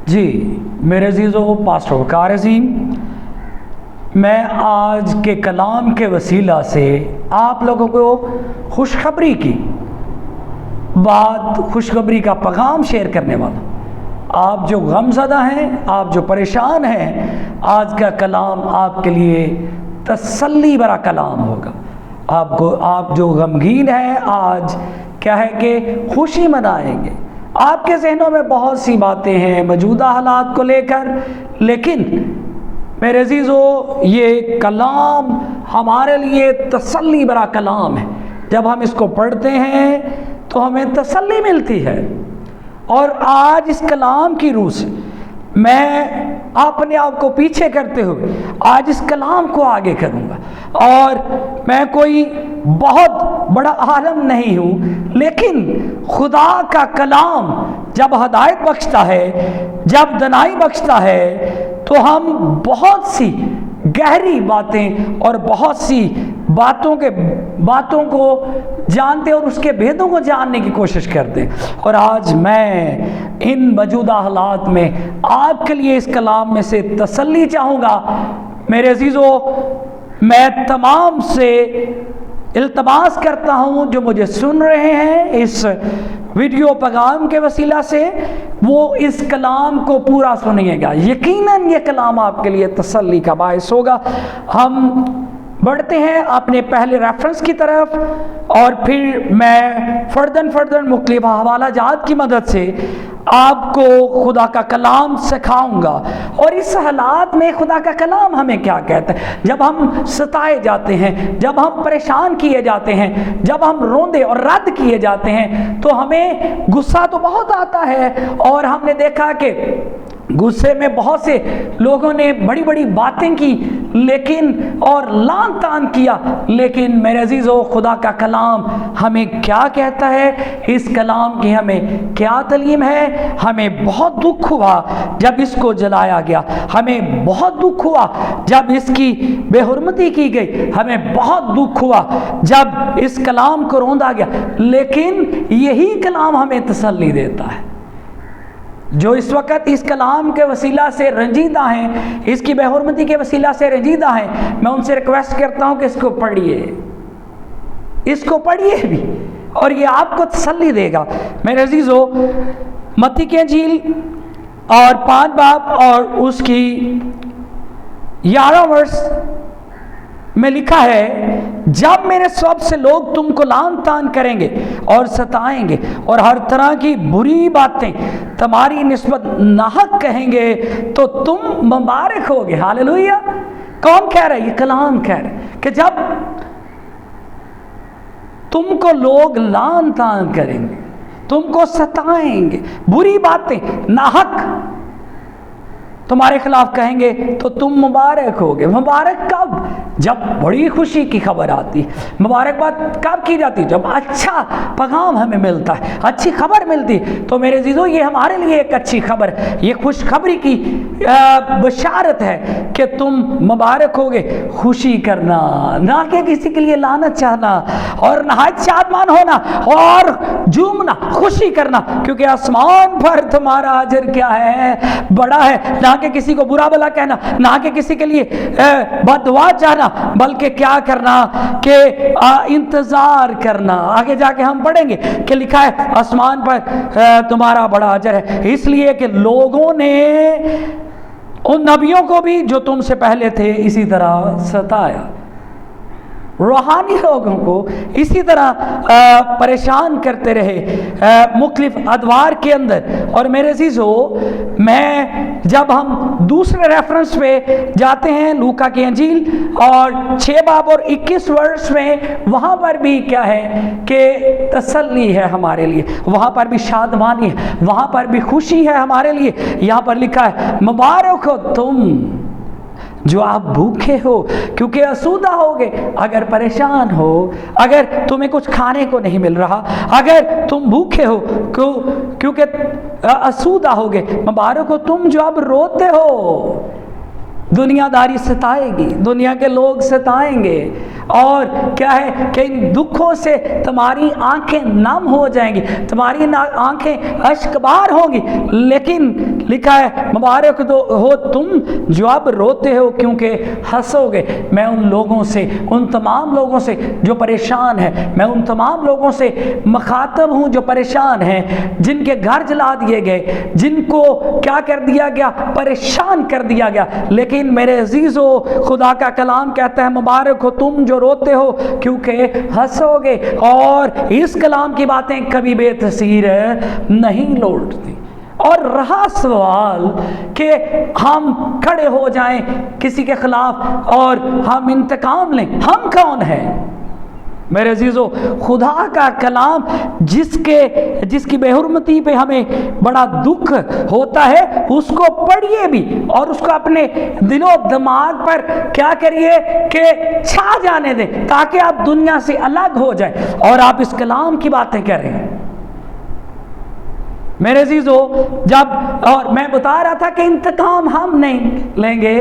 جی میرے عزیزو، پاسٹر وقار عظیم، میں آج کے کلام کے وسیلہ سے آپ لوگوں کو خوشخبری کی بات، خوشخبری کا پیغام شیئر کرنے والا. آپ جو غم زدہ ہیں، آپ جو پریشان ہیں، آج کا کلام آپ کے لیے تسلی بھرا کلام ہوگا. آپ جو غمگین ہیں، آج کیا ہے کہ خوشی منائیں گے. آپ کے ذہنوں میں بہت سی باتیں ہیں موجودہ حالات کو لے کر، لیکن میرے عزیزو یہ کلام ہمارے لیے تسلی بھرا کلام ہے. جب ہم اس کو پڑھتے ہیں تو ہمیں تسلی ملتی ہے. اور آج اس کلام کی روح سے میں اپنے آپ کو پیچھے کرتے ہوئے آج اس کلام کو آگے کروں گا. اور میں کوئی بہت بڑا عالم نہیں ہوں، لیکن خدا کا کلام جب ہدایت بخشتا ہے، جب دنائی بخشتا ہے، تو ہم بہت سی گہری باتیں اور بہت سی باتوں کو جانتے اور اس کے بھیدوں کو جاننے کی کوشش کرتے. اور آج میں ان موجودہ حالات میں آپ کے لیے اس کلام میں سے تسلی چاہوں گا. میرے عزیزو، میں تمام سے التماس کرتا ہوں جو مجھے سن رہے ہیں اس ویڈیو پیغام کے وسیلہ سے، وہ اس کلام کو پورا سنیے گا. یقیناً یہ کلام آپ کے لیے تسلی کا باعث ہوگا. ہم بڑھتے ہیں اپنے پہلے ریفرنس کی طرف، اور پھر میں فردن مختلف حوالہ جات کی مدد سے آپ کو خدا کا کلام سکھاؤں گا. اور اس حالات میں خدا کا کلام ہمیں کیا کہتا ہے. جب ہم ستائے جاتے ہیں، جب ہم پریشان کیے جاتے ہیں، جب ہم روندے اور رد کیے جاتے ہیں، تو ہمیں غصہ تو بہت آتا ہے. اور ہم نے دیکھا کہ غصے میں بہت سے لوگوں نے بڑی بڑی باتیں کی اور لان تان کیا. لیکن میرے عزیزو، خدا کا کلام ہمیں کیا کہتا ہے؟ اس کلام کی ہمیں کیا تعلیم ہے؟ ہمیں بہت دکھ ہوا جب اس کو جلایا گیا، ہمیں بہت دکھ ہوا جب اس کی بے حرمتی کی گئی، ہمیں بہت دکھ ہوا جب اس کلام کو روندا گیا. لیکن یہی کلام ہمیں تسلی دیتا ہے. جو اس وقت اس کلام کے وسیلہ سے رنجیدہ ہیں، اس کی بے حرمتی کے وسیلہ سے رنجیدہ ہیں، میں ان سے ریکویسٹ کرتا ہوں کہ اس کو پڑھیے بھی، اور یہ آپ کو تسلی دے گا. میرے عزیزو، متی کی انجیل اور 5 باب اور اس کی 11 ورس میں لکھا ہے، جب میرے سب سے لوگ تم کو لعن طعن کریں گے اور ستائیں گے اور ہر طرح کی بری باتیں تمہاری نسبت ناحق کہیں گے، تو تم مبارک ہوگے. ہاللویا. کون کہہ رہا ہے؟ یہ کلام کہہ رہا ہے کہ جب تم کو لوگ لعن طعن کریں گے، تم کو ستائیں گے، بری باتیں ناحق تمہارے خلاف کہیں گے، تو تم مبارک ہوگے. مبارک کب؟ جب بڑی خوشی کی خبر آتی. مبارکباد کب کی جاتی؟ جب اچھا پیغام ہمیں ملتا ہے، اچھی خبر ملتی. تو میرے عزیزو، یہ ہمارے لیے ایک اچھی خبر، یہ خوشخبری کی بشارت ہے کہ تم مبارک ہوگے. خوشی کرنا، نہ کہ کسی کے لیے لعنت چاہنا، اور نہایت شادمان ہونا اور جھومنا، خوشی کرنا، کیونکہ آسمان پر تمہارا اجر کیا ہے؟ بڑا ہے. نہ کہ کسی کو برا بھلا کہنا، نہ کہ کسی کے لیے بد دعا چاہنا، بلکہ کیا کرنا کہ انتظار کرنا. آگے جا کے ہم پڑھیں گے کہ لکھا ہے آسمان پر تمہارا بڑا اجر ہے، اس لیے کہ لوگوں نے ان نبیوں کو بھی جو تم سے پہلے تھے اسی طرح ستایا. روحانی لوگوں کو اسی طرح پریشان کرتے رہے مختلف ادوار کے اندر. اور میرے عزیزو، جب ہم دوسرے ریفرنس پہ جاتے ہیں لوکا کی انجیل اور 6 باب اور 21 ورس میں، وہاں پر بھی کیا ہے کہ تسلی ہے ہمارے لیے، وہاں پر بھی شادمانی ہے، وہاں پر بھی خوشی ہے ہمارے لیے. یہاں پر لکھا ہے، مبارک ہو تم جو آپ بھوکے ہو کیونکہ اسودہ ہوگے. اگر پریشان ہو، اگر تمہیں کچھ کھانے کو نہیں مل رہا، اگر تم بھوکے ہو کیونکہ اسودہ ہوگے، مبارک ہو تم جو اب روتے ہو. دنیا داری ستائے گی، دنیا کے لوگ ستائیں گے، اور کیا ہے کہ ان دکھوں سے تمہاری آنکھیں نم ہو جائیں گی، تمہاری آنکھیں اشک بار ہوں گی. لیکن لکھا ہے مبارک ہو تم جو اب روتے ہو کیونکہ ہنسو گے۔ میں ان لوگوں سے، ان تمام لوگوں سے جو پریشان ہیں، میں ان تمام لوگوں سے مخاطب ہوں جو پریشان ہیں، جن کے گھر جلا دیے گئے، جن کو کیا کر دیا گیا، پریشان کر دیا گیا۔ لیکن میرے عزیزو، خدا کا کلام کہتا ہے مبارک ہو تم جو روتے ہو کیونکہ ہنسو گے، اور اس کلام کی باتیں کبھی بے تاثیر نہیں لوٹتی۔ اور رہا سوال کہ ہم کھڑے ہو جائیں کسی کے خلاف اور ہم انتقام لیں، ہم کون ہیں؟ میرے عزیزو، خدا کا کلام جس کی بے حرمتی پہ ہمیں بڑا دکھ ہوتا ہے، اس کو پڑھیے بھی اور اس کو اپنے دل و دماغ پر کیا کریے کہ چھا جانے دیں، تاکہ آپ دنیا سے الگ ہو جائیں اور آپ اس کلام کی باتیں کریں۔ میرے عزیزو، جب اور میں بتا رہا تھا کہ انتقام ہم نہیں لیں گے،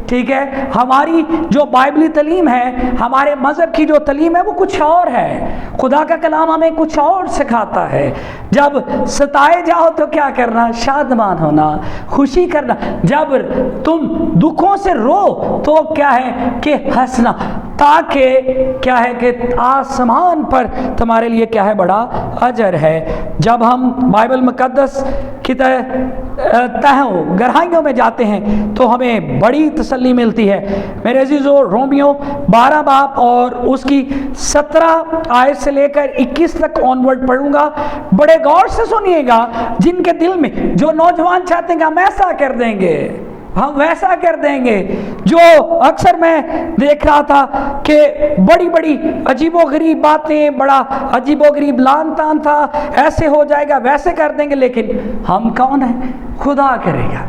ٹھیک ہے، ہماری جو بائبلی تعلیم ہے، ہمارے مذہب کی جو تعلیم ہے وہ کچھ اور ہے، خدا کا کلام ہمیں کچھ اور سکھاتا ہے۔ جب ستائے جاؤ تو کیا کرنا؟ شادمان ہونا، خوشی کرنا۔ جب تم دکھوں سے رو تو کیا ہے کہ ہنسنا، تاکہ کیا ہے کہ آسمان پر تمہارے لیے کیا ہے بڑا اجر ہے۔ جب ہم بائبل مقدس کی تہوں گہرائیوں میں جاتے ہیں تو ہمیں بڑی تسلی ملتی ہے۔ میرے عزیزو، رومیو 12 باب اور اس کی 17 آیت سے لے کر 21 تک آنورڈ پڑھوں گا، بڑے غور سے سنیے گا۔ جن کے دل میں، جو نوجوان چاہتے ہیں کہ ہم ایسا کر دیں گے، ہم ویسا کر دیں گے، جو اکثر میں دیکھ رہا تھا کہ بڑی بڑی عجیب و غریب باتیں، بڑا عجیب و غریب لان تان تھا، ایسے ہو جائے گا، ویسے کر دیں گے، لیکن ہم کون ہیں؟ خدا کرے گا۔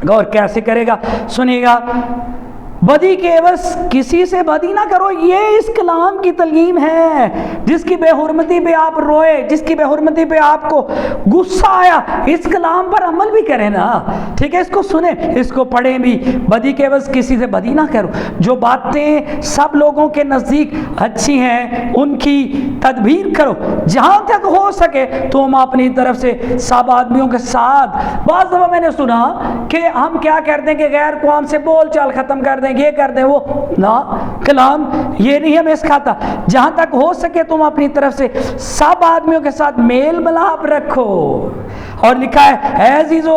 غور کیسے کرے گا؟ سنیے گا، بدی کے عوض کسی سے بدی نہ کرو، یہ اس کلام کی تعلیم ہے۔ جس کی بے حرمتی پہ آپ روئے، جس کی بے حرمتی پہ آپ کو غصہ آیا، اس کلام پر عمل بھی کریں نا، ٹھیک ہے، اس کو سنیں، اس کو پڑھیں بھی۔ بدی کے عوض کسی سے بدی نہ کرو، جو باتیں سب لوگوں کے نزدیک اچھی ہیں ان کی تدبیر کرو، جہاں تک ہو سکے تم اپنی طرف سے سب آدمیوں کے ساتھ۔ بعض دفعہ میں نے سنا کہ ہم کیا کرتے ہیں کہ غیر قوم سے بول چال ختم کر دیں، یہ کر دیں، وہ نا، کلام یہ نہیں ہمیں سکھاتا۔ جہاں تک ہو سکے تم اپنی طرف سے سب آدمیوں کے ساتھ میل ملاپ رکھو۔ اور لکھا ہے اے عزیزو،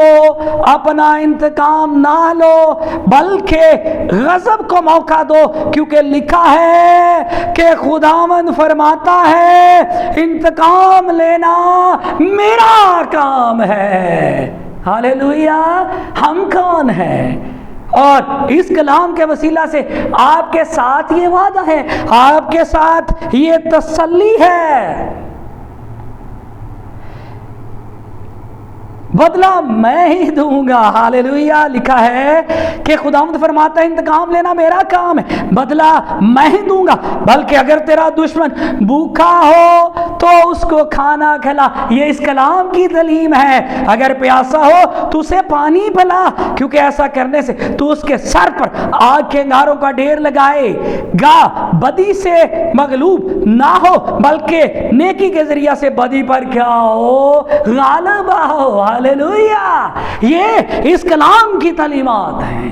اپنا انتقام نہ لو بلکہ غضب کو موقع دو، کیونکہ لکھا ہے کہ خداوند فرماتا ہے انتقام لینا میرا کام ہے۔ ہاللیلویا۔ ہم کون ہیں؟ اور اس کلام کے وسیلہ سے آپ کے ساتھ یہ وعدہ ہے، آپ کے ساتھ یہ تسلی ہے، بدلہ میں ہی دوں گا۔ ہاللیلویا۔ لکھا ہے کہ خداوند فرماتا ہے انتقام لینا میرا کام ہے، بدلہ میں ہی دوں گا، بلکہ اگر تیرا دشمن بھوکا ہو تو اس کو کھانا کھلا۔ یہ اس کلام کی تعلیم ہے۔ اگر پیاسا ہو تو اسے پانی پلا، کیونکہ ایسا کرنے سے تو اس کے سر پر آگ کے انگاروں کا ڈھیر لگائے گا۔ بدی سے مغلوب نہ ہو بلکہ نیکی کے ذریعہ سے بدی پر کیا ہو؟ غالب ہو۔ ہاللیلویا۔ یہ اس کلام کی تعلیمات ہیں،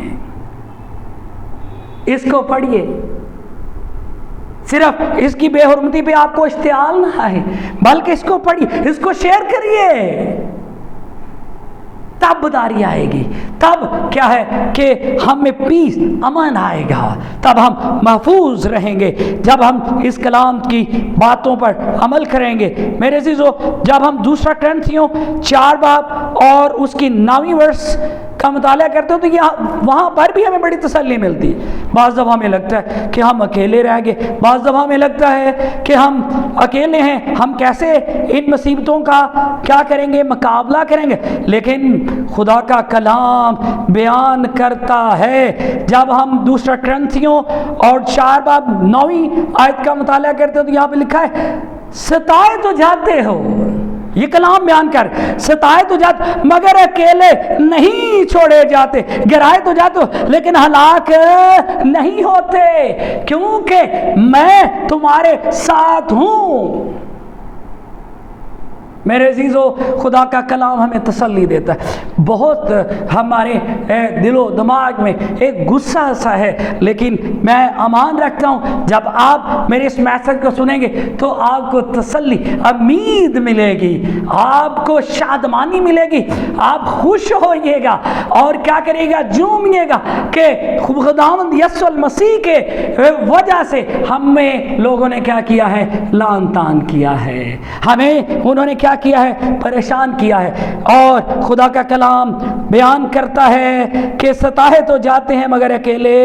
اس کو پڑھیے۔ صرف اس کی بے حرمتی پہ آپ کو اشتعال نہ ہے، بلکہ اس کو پڑھیے، اس کو شیئر کریے، تب بداری آئے گی، تب کیا ہے کہ ہمیں پیس، امن آئے گا، تب ہم محفوظ رہیں گے جب ہم اس کلام کی باتوں پر عمل کریں گے۔ میرے عزیزو، جب ہم دوسرا کرنتھیوں 4 باب اور اس کی 9ویں ورس کا مطالعہ کرتے ہو تو وہاں پر بھی ہمیں بڑی تسلی ملتی ہے۔ بعض دفعہ ہمیں لگتا ہے کہ ہم اکیلے رہ گئے، بعض دفعہ ہمیں لگتا ہے کہ ہم اکیلے ہیں، ہم کیسے ان مصیبتوں کا کیا کریں گے، مقابلہ کریں گے، لیکن خدا کا کلام بیان کرتا ہے۔ جب ہم دوسرا کرنتھیوں اور 4 باب 9ویں آیت کا مطالعہ کرتے ہو تو یہاں پہ لکھا ہے ستائے تو جاتے ہو، یہ کلام بیان کر، ستائے تو جاتے مگر اکیلے نہیں چھوڑے جاتے، گرائے تو جاتے ہو لیکن ہلاک نہیں ہوتے، کیونکہ میں تمہارے ساتھ ہوں۔ میرے عزیزو خدا کا کلام ہمیں تسلی دیتا ہے. بہت ہمارے دل و دماغ میں ایک غصہ سا ہے، لیکن میں امان رکھتا ہوں جب آپ میرے اس میسج کو سنیں گے تو آپ کو تسلی، امید ملے گی، آپ کو شادمانی ملے گی، آپ خوش ہوئیے گا اور کیا کرے گا، جھومیے گا کہ خداوند یسوع المسیح کے وجہ سے ہمیں لوگوں نے کیا کیا ہے، لعن طعن کیا ہے، ہمیں انہوں نے کیا کیا ہے، پریشان کیا ہے. اور خدا کا کلام بیان کرتا ہے کہ ستائے تو جاتے ہیں مگر اکیلے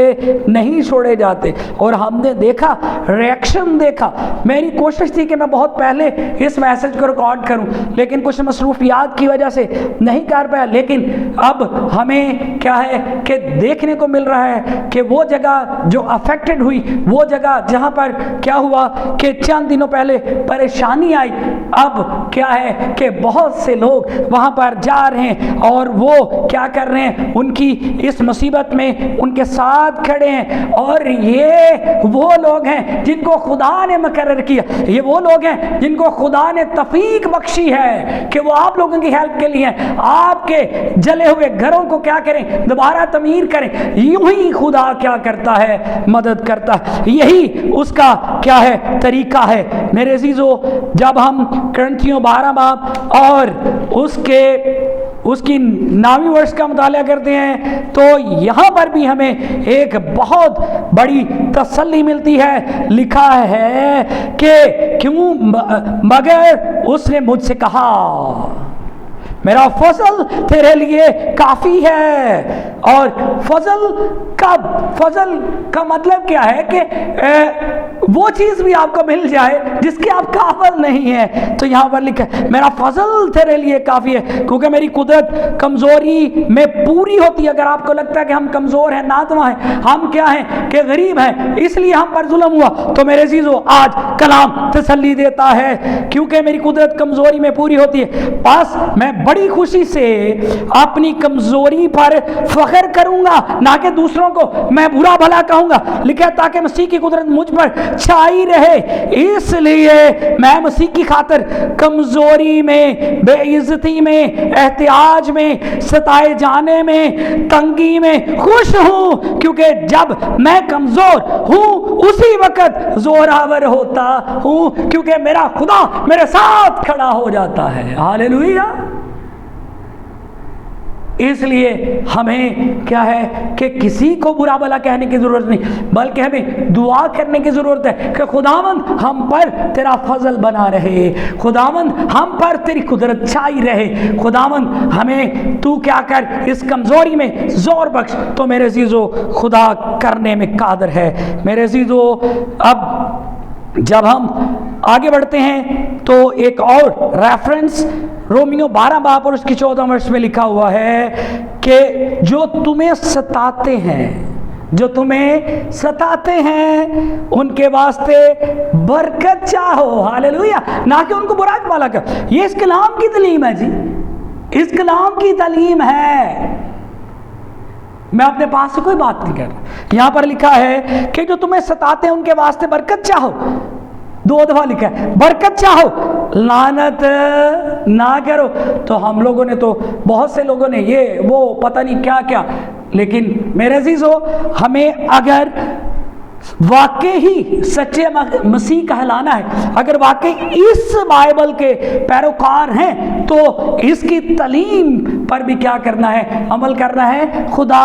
نہیں چھوڑے جاتے. اور ہم نے دیکھا، ریاکشن دیکھا. میری کوشش تھی کہ میں بہت پہلے اس میسج کو ریکارڈ کروں، لیکن کچھ مصروفیات کی وجہ سے نہیں کر پایا. لیکن اب ہمیں کیا ہے کہ دیکھنے کو مل رہا ہے کہ وہ جگہ جو افیکٹڈ ہوئی، وہ جگہ جہاں پر کیا ہوا کہ چند دنوں پہلے پریشانی آئی، اب کیا ہے کہ بہت سے لوگ وہاں پر جا رہے ہیں اور وہ کیا کر رہے ہیں، ان کی اس مصیبت میں ان کے ساتھ کھڑے ہیں. اور یہ وہ لوگ ہیں جن کو خدا نے مقرر کیا، یہ وہ لوگ ہیں جن کو خدا نے توفیق بخشی ہے کہ وہ آپ لوگوں کی ہیلپ کے لیے ہیں، آپ کے جلے ہوئے گھروں کو کیا کریں، دوبارہ تعمیر کریں. یوں ہی خدا کیا کرتا ہے، مدد کرتا ہے. یہی اس کا کیا ہے، طریقہ ہے. میرے عزیزو جب ہم کرنتھیوں 12 باب اور اس کی 9ویں ورس کا مطالعہ کرتے ہیں تو یہاں پر بھی ہمیں ایک بہت بڑی تسلی ملتی ہے. لکھا ہے کہ کیوں، مگر اس نے مجھ سے کہا میرا فضل تیرے لیے کافی ہے. اور فضل کا مطلب کیا ہے کہ وہ چیز بھی آپ کو مل جائے جس کی آپ قابل نہیں ہے. تو یہاں پر لکھا ہے میرا فضل تیرے لیے کافی ہے کیونکہ میری قدرت کمزوری میں پوری ہوتی ہے. اگر آپ کو لگتا ہے کہ ہم کمزور ہیں، ناتواں ہیں، ہم کیا ہیں کہ غریب ہیں، اس لیے ہم پر ظلم ہوا، تو میرے عزیزو آج کلام تسلی دیتا ہے کیونکہ میری قدرت کمزوری میں پوری ہوتی ہے. بس میں بڑی خوشی سے اپنی کمزوری پر فخر کروں گا، نہ کہ دوسروں کو میں برا بھلا کہوں گا. لکھا تاکہ مسیح کی قدرت مجھ پر چھائی رہے. اس لیے میں مسیح کی خاطر کمزوری میں، بے عزتی میں، احتیاج میں، ستائے جانے میں، تنگی میں خوش ہوں، کیونکہ جب میں کمزور ہوں اسی وقت زوراور ہوتا ہوں، کیونکہ میرا خدا میرے ساتھ کھڑا ہو جاتا ہے. ہالیلویا. اس لیے ہمیں کیا ہے کہ کسی کو برا بھلا کہنے کی ضرورت نہیں، بلکہ ہمیں دعا کرنے کی ضرورت ہے کہ خداوند ہم پر تیرا فضل بنا رہے، خداوند ہم پر تیری قدرت چھائی رہے، خداوند ہمیں تو کیا کر اس کمزوری میں زور بخش. تو میرے عزیزو خدا کرنے میں قادر ہے. میرے عزیزو اب جب ہم آگے بڑھتے ہیں تو ایک اور ریفرنس رومیو 12 باب اور اس کی 14 ورس میں لکھا ہوا ہے کہ جو تمہیں ستاتے ہیں، جو تمہیں ستاتے ہیں ان کے واسطے برکت چاہو. ہالیلویا. نہ کہ ان کو برا بھلا کرو. یہ اس کلام کی تعلیم ہے جی، اس کلام کی تعلیم ہے. میں اپنے پاس سے کوئی بات نہیں کر رہا. یہاں پر لکھا ہے کہ جو تمہیں ستاتے ہیں ان کے واسطے برکت چاہو. 2 دفعہ لکھا ہے برکت چاہو، لعنت نہ کرو. تو ہم لوگوں نے تو بہت سے لوگوں نے یہ وہ پتہ نہیں کیا کیا، لیکن میرے عزیزو ہمیں اگر واقعی ہی سچے مسیح کہلانا ہے، اگر واقعی اس بائبل کے پیروکار ہیں تو اس کی تعلیم پر بھی کیا کرنا ہے، عمل کرنا ہے. خدا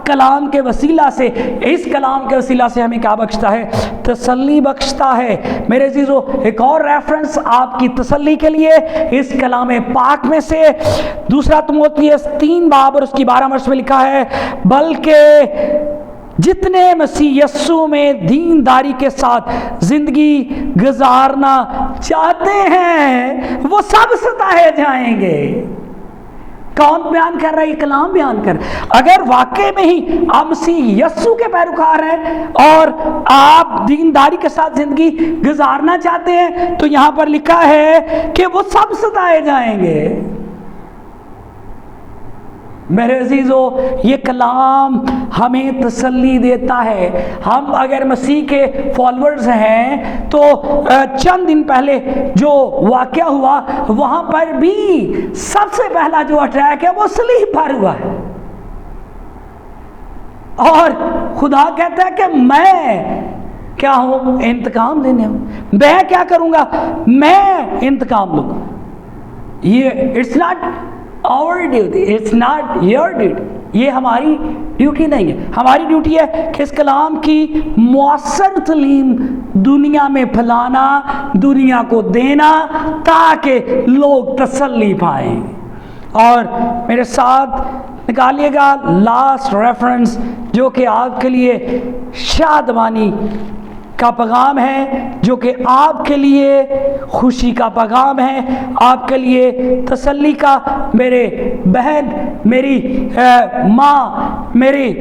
کلام کے وسیلہ سے، اس کلام کے وسیلہ سے ہمیں کیا بخشتا ہے، تسلی بخشتا ہے. میرے عزیزو ایک اور ریفرنس آپ کی تسلی کے لیے اس کلام پاک میں سے 2 تموتھیوس 3 باب اور اس کی 12 ورس میں لکھا ہے بلکہ جتنے مسیح یسوع میں دینداری کے ساتھ زندگی گزارنا چاہتے ہیں وہ سب ستائے جائیں گے. کون بیان کر رہا ہے؟ یہ کلام بیان کر. اگر واقعی میں ہی آپ مسیح یسوع کے پیروکار ہیں اور آپ دینداری کے ساتھ زندگی گزارنا چاہتے ہیں تو یہاں پر لکھا ہے کہ وہ سب ستائے جائیں گے. میرے عزیزو یہ کلام ہمیں تسلی دیتا ہے. ہم اگر مسیح کے فالورز ہیں تو چند دن پہلے جو واقعہ ہوا وہاں پر بھی سب سے پہلا جو اٹیک ہے وہ صلیب پر ہوا ہے، اور خدا کہتا ہے کہ میں کیا ہوں؟ انتقام لینے ہوں. میں کیا کروں گا؟ میں انتقام لوں گا. یہ it's not our duty, it's not your duty. یہ ہماری ڈیوٹی نہیں ہے. ہماری ڈیوٹی ہے کہ اس کلام کی مؤثر تعلیم دنیا میں پھیلانا، دنیا کو دینا، تاکہ لوگ تسلی پائیں. اور میرے ساتھ نکالیے گا لاسٹ ریفرنس جو کہ آپ کے لیے شادمانی کا پیغام ہے، جو کہ آپ کے لیے خوشی کا پیغام ہے، آپ کے لیے تسلی کا. میرے بہن، میری ماں، میرے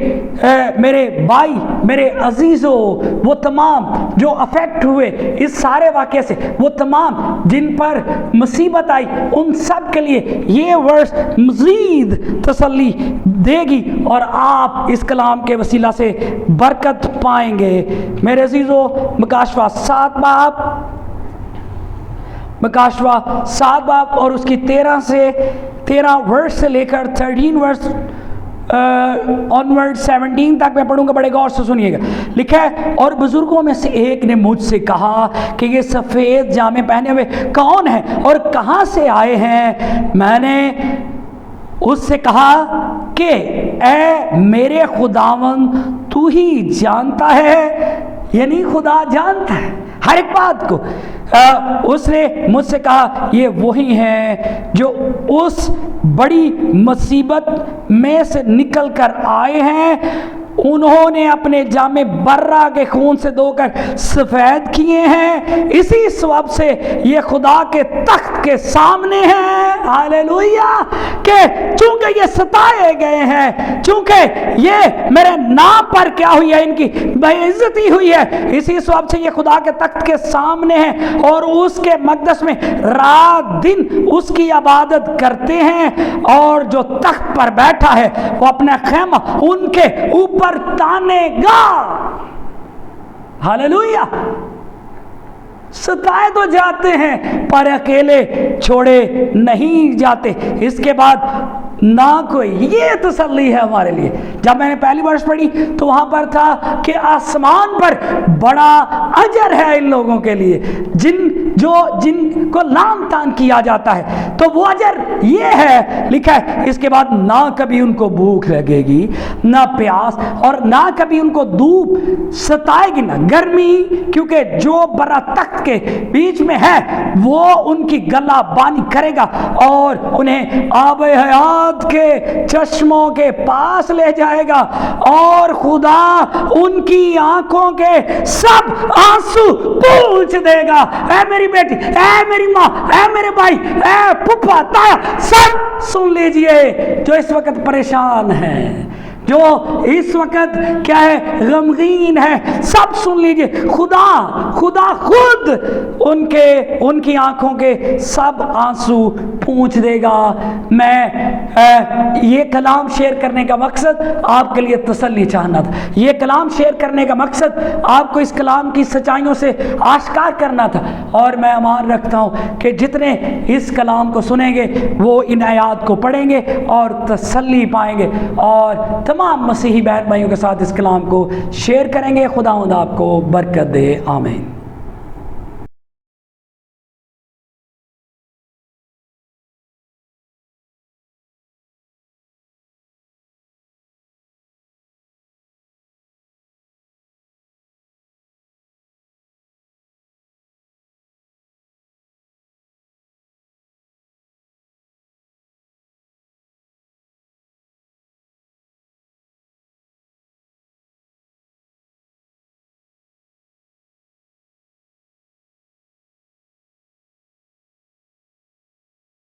بھائی، میرے عزیزوں، وہ تمام جو افیکٹ ہوئے اس سارے واقعے سے، وہ تمام جن پر مصیبت آئی، ان سب کے لیے یہ ورس مزید تسلی دے گی اور آپ اس کلام کے وسیلہ سے برکت پائیں گے. میرے عزیزوں، مکاشفہ 7 باب اور اس کی 13 ورس سے لے کر 13 ورس آنورڈ 17 تک میں پڑھوں گا. بڑے غور سے سنیے گا. لکھا ہے، اور بزرگوں میں سے ایک نے مجھ سے کہا کہ یہ سفید جامے پہنے ہوئے کون ہیں اور کہاں سے آئے ہیں؟ میں نے اس سے کہا کہ اے میرے خداوند، تو ہی جانتا ہے. یعنی خدا جانتا ہے ہر ایک بات کو. اس نے مجھ سے کہا یہ وہی ہیں جو اس بڑی مصیبت میں سے نکل کر آئے ہیں. انہوں نے اپنے جامے برہ کے خون سے دھو کر سفید کیے ہیں، اسی سبب سے یہ خدا کے تخت کے سامنے ہیں. ہاللیلویہ! کہ چونکہ یہ ستائے گئے ہیں، چونکہ یہ میرے نام پر کیا ہوئی ہے، ان کی بے عزتی ہوئی ہے، اسی سبب سے یہ خدا کے تخت کے سامنے ہیں اور اس کے مقدس میں رات دن اس کی عبادت کرتے ہیں. اور جو تخت پر بیٹھا ہے وہ اپنا خیمہ ان کے اوپر تانے گا. ہاللیلویہ! ستائے تو جاتے ہیں پر اکیلے چھوڑے نہیں جاتے. اس کے بعد نہ کوئی، یہ تسلی ہے ہمارے لیے. جب میں نے پہلی ورس پڑھی تو وہاں پر تھا کہ آسمان پر بڑا اجر ہے ان لوگوں کے لیے جن کو لام تان کیا جاتا ہے. تو وہ اجر یہ ہے، لکھا ہے اس کے بعد نہ کبھی ان کو بھوک لگے گی، نہ پیاس، اور نہ کبھی ان کو دھوپ ستائے گی، نہ گرمی، کیونکہ جو برا تخت کے بیچ میں ہے وہ ان کی گلا بانی کرے گا اور انہیں آب حیات کے چشموں کے پاس لے جائے گا، اور خدا ان کی آنکھوں کے سب آنسو پوچھ دے گا. اے میری بیٹی، اے میری ماں، اے میرے بھائی، اے پھپھا تایا، سب سن لیجئے جو اس وقت پریشان ہیں، جو اس وقت کیا ہے، غمگین ہے، سب سن لیجئے. خدا خود ان کی آنکھوں کے سب آنسو پوچھ دے گا. میں یہ کلام شیئر کرنے کا مقصد آپ کے لیے تسلی چاہنا تھا. یہ کلام شیئر کرنے کا مقصد آپ کو اس کلام کی سچائیوں سے آشکار کرنا تھا. اور میں امان رکھتا ہوں کہ جتنے اس کلام کو سنیں گے وہ ان آیات کو پڑھیں گے اور تسلی پائیں گے، اور تمام مسیحی بہن بھائیوں کے ساتھ اس کلام کو شیئر کریں گے. خداوند آپ کو برکت دے. آمین.